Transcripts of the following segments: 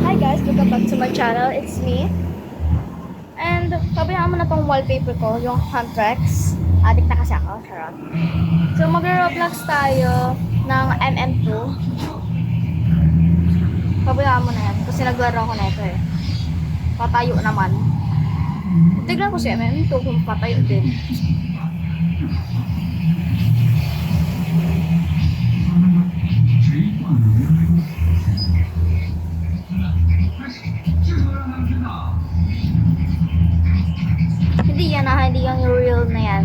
Hi guys, welcome back to my channel. It's me. And pabayaan mo na tong wallpaper ko, yung Huntrix. Addict na kasi ako, charot. So mag-roblox tayo ng MM2. Pabayaan mo na yan, kasi naglaro ako na ito eh. Patayo naman. Tignan ko si MM2 kung patayo din. Hindi yan hindi yung real na yan.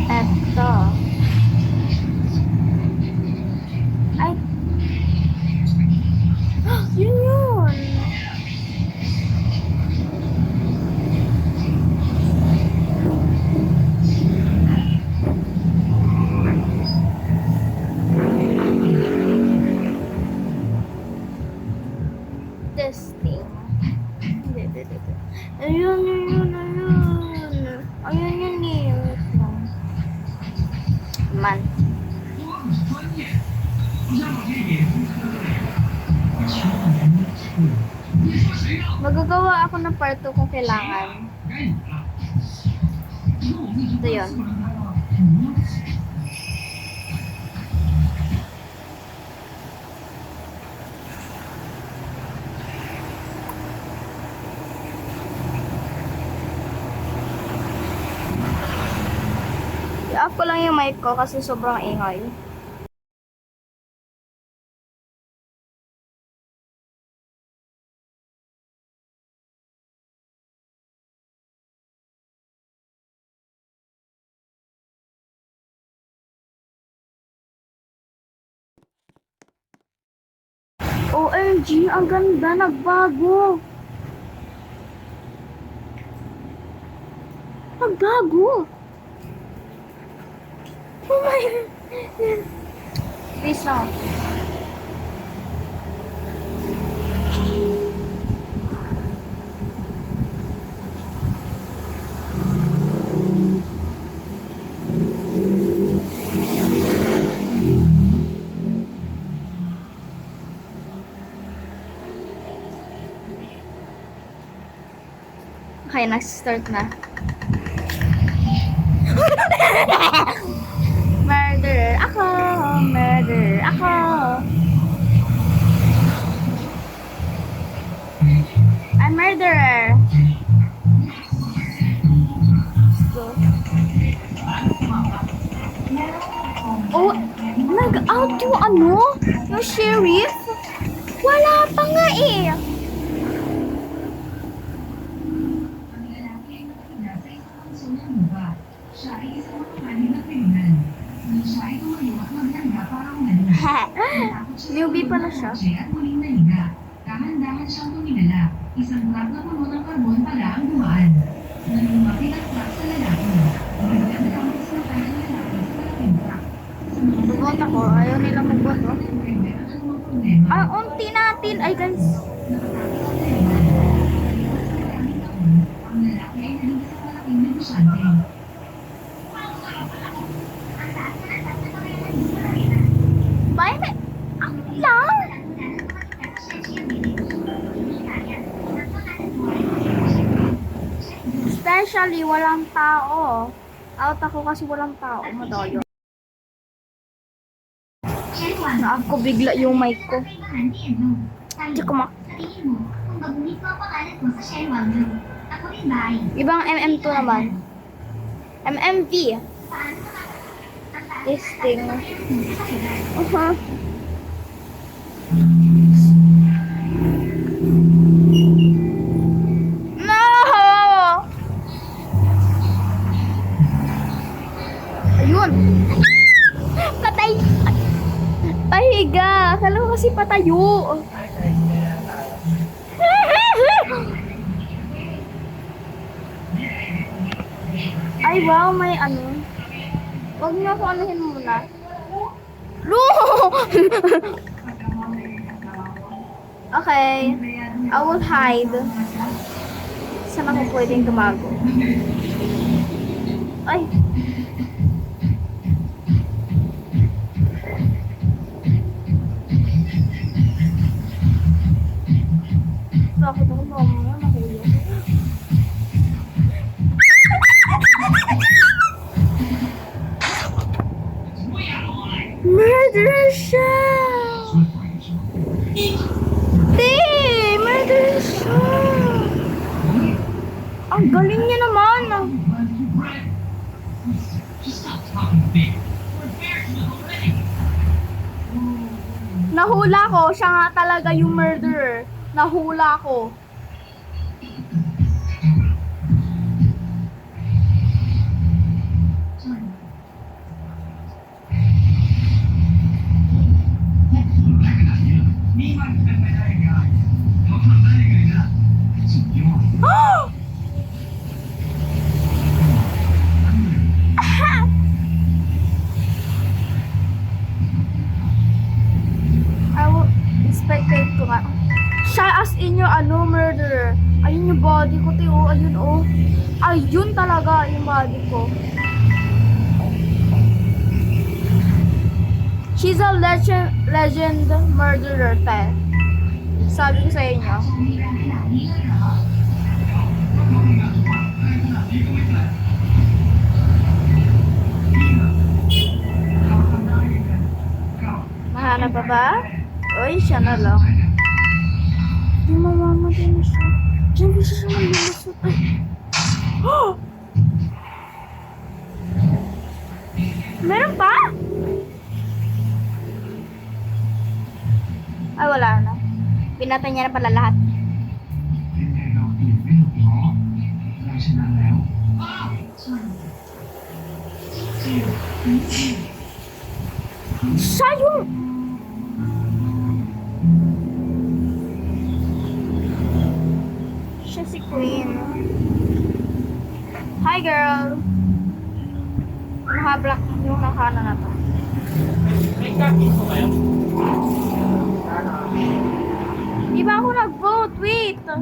Eto. Ay. Yun yun. Testing. Hindi. Ayun. Ayun yun eh. Wait lang. Man. Magagawa ako ng part 2 kung kailangan. Ito yun. I-off ko lang yung mic ko kasi sobrang ingay. OMG, ang ganda, nagbago. Nagbago. Oh my God. Please no. Okay, nag-start na. Murderer ako! Murderer ako! I'm murderer! So, oh, nag-out yung ano? Yung sheriff? Wala pa nga eh! Newbie pala siya. Dahan-dahan siyang tumingala. Isang truck na puno ng karbon pala ang dumaan. Nang lumapit ang truck sa lalaki. Nagkakaroon sa kanan ng lalaki sa malaking truck. Bugot ako. Ayaw nila magboto. Ah, unti natin. Ay guys. Ang lalaki ay nalito sa malaking negosyante. Bayan ang lang. Especially walang tao. Out ako kasi walang tao. Madayo. Na ako bigla yung mic ko. Hindi ko Ibang MM2 naman. MMV. Testing. No! Ayun. Patay. Pahiga. Akala ko kasi patayo. Ay, wow, may ano. Huwag niyo ako anuhin muna. No! Okay. I will hide. Saan ako pwedeng tumago? Ay! Bakit ako mamaya nahulog? Murderer siya! Te! Murderer siya! Ang galing niya naman! Nahula ko, siya nga talaga yung murderer. Nahula ko. Expected ko nga. Siya as in yung murderer. Ayun yung body ko, te, oh. Ayun, oh. Ayun talaga yung body ko. She's a legend murderer, te. Sabi ko sa inyo. Mahanap pa ba? Uy, siya na lang. Di mamamatay na siya. Diyan ko siya maglulusot. Ay! Oh! Meron pa? Ay, wala na. Pinatay niya na pala lahat. Siya yung... Siya si Queen. Hi, girl. Naka-black yung nakana na to. May copy po kayo? Di ba ako nag-vote? Wait! 400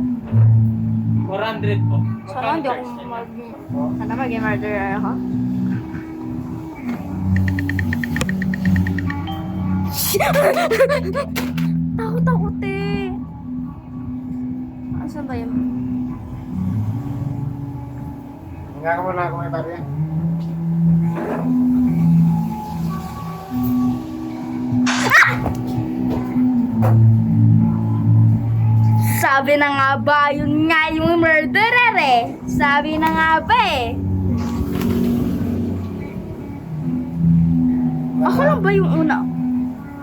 po. Sana hindi ako Sana maging murderer ako? Takot-takot eh. Asan ba yun? Enggak kamu lah komentarnya. Sabi na nga ba, yun nga yung murderer eh. Sabi na nga ba eh. Ako lang ba yung una?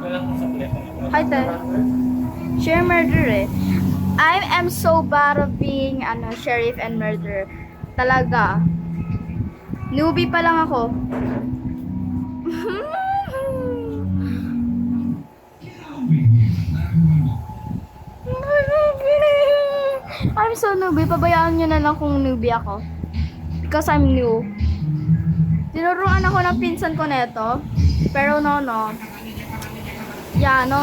Wala kong saklit. Hi, Ted. Siya yung murderer eh. I am so bad of being sheriff and murderer. Talaga. Newbie pa lang ako. I'm so newbie. Pabayaan nyo na lang kung newbie ako. Because I'm new. Tinuruan ako ng pinsan ko neto. Pero no. Yeah, no.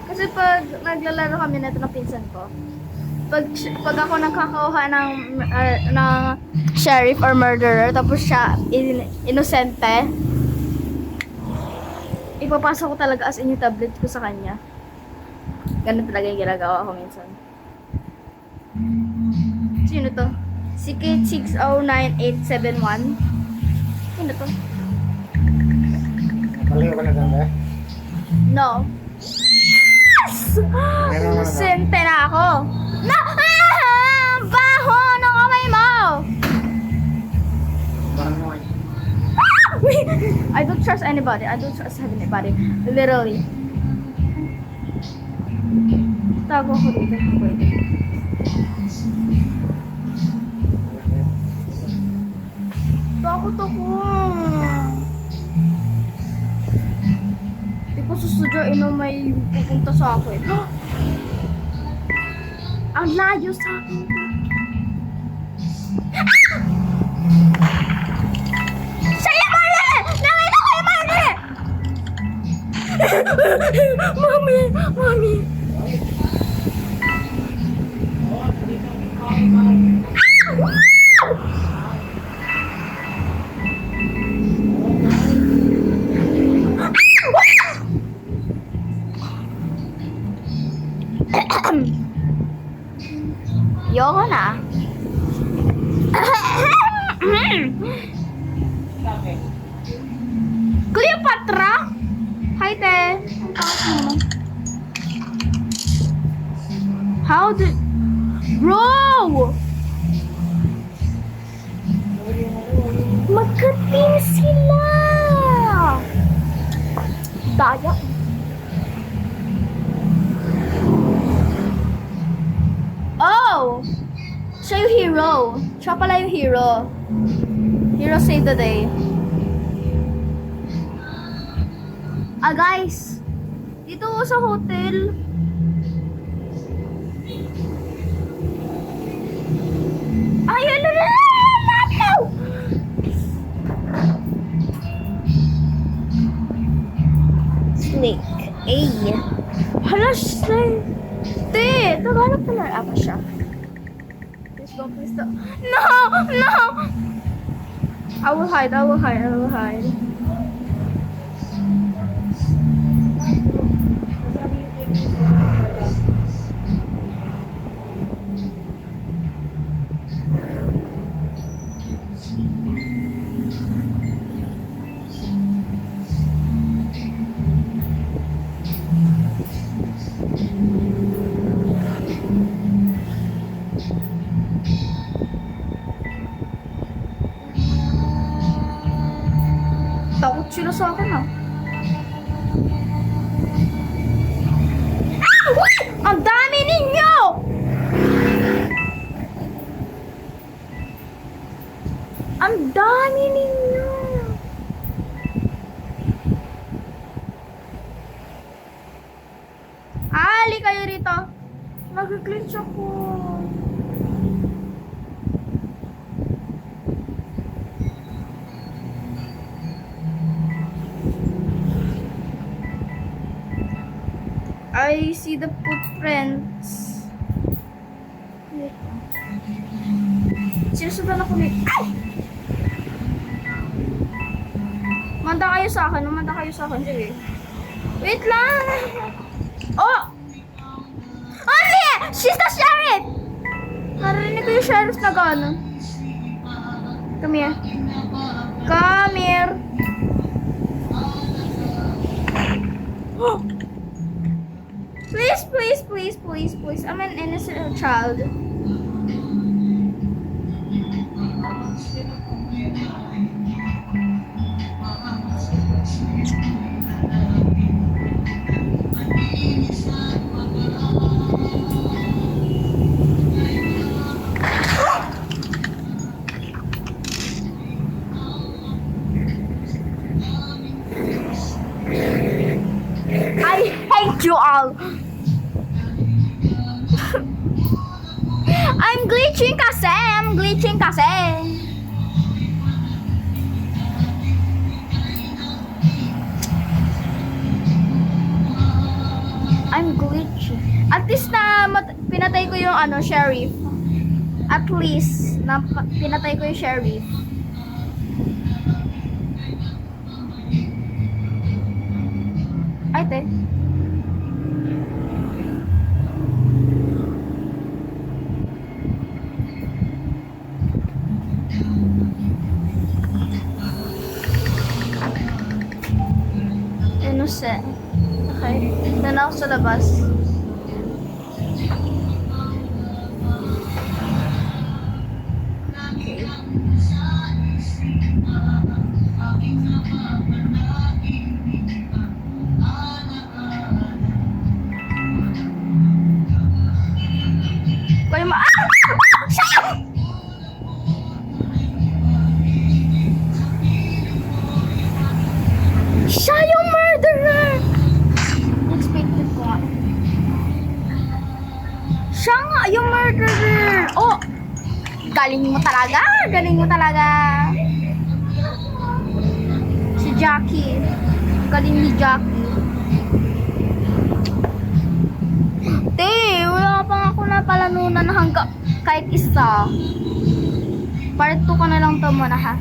Kasi pag naglalaro kami neto ng pinsan ko, pag ako nagkakakuha ng sheriff or murderer, tapos siya inosente, ipapasok ko talaga as in yung tablet ko sa kanya. Ganun talaga yung ginagawa ko minsan. Sino to? Si Kate609871. Sino to? Balik ka na dyan, No. Yes! Sente na ako. No! Ah! Baho ng kamay mo! I don't trust anybody. I don't trust anybody. Literally. Tago ko dito. Wait. Takot ako. Hindi ko susudyuin na may pupunta sa akin. Ang layo sa akin. Siya yung murderer! Nakita ko yung murderer! Mami! Cleopatra? Hi, te. Ang taas mo naman. How did... Bro! Magka-team sila! Daya. Oh! Siya yung hero. Siya pala yung hero. Hero save the day. Ah, guys. Dito ako sa hotel. Ay, ano na? Snake. A. Hala, snake. Te, tagalog pala. Apa siya? Please don't, please don't. No! No! I will hide, I will hide, I will hide. Takot sila sa akin ah. Ah! Uy! Ang dami ninyo! Ang dami ninyo! Ali kayo rito. Nag-glitch ako. I see the footprints. Wait. Sinusundan ako ni... Ay! Manda kayo sa akin. Manda kayo sa akin. Sige. Wait lang. Oh! Ate! She's the sheriff! Narinig ko yung sheriff na gano'n. Come here. Come here. Oh! Please, please, please, please, please. I'm an innocent child. I hate you all. I'm glitching kasi. I'm glitching kasi. I'm glitching. At least na pinatay ko yung sheriff. At least na pinatay ko yung sheriff. Ay, te. Innocent. Okay. Doon ako sa labas. Okay. Kuya mo. Ah! Siya! Siya yung murderer! Expected ko nga. Siya nga yung murderer! Oh! Galing mo talaga! Galing mo talaga! Si Jackie. Galing ni Jackie. Te, wala pa nga ako napalanunan hanggang kahit isa. Part 2 ko na lang ito muna ha.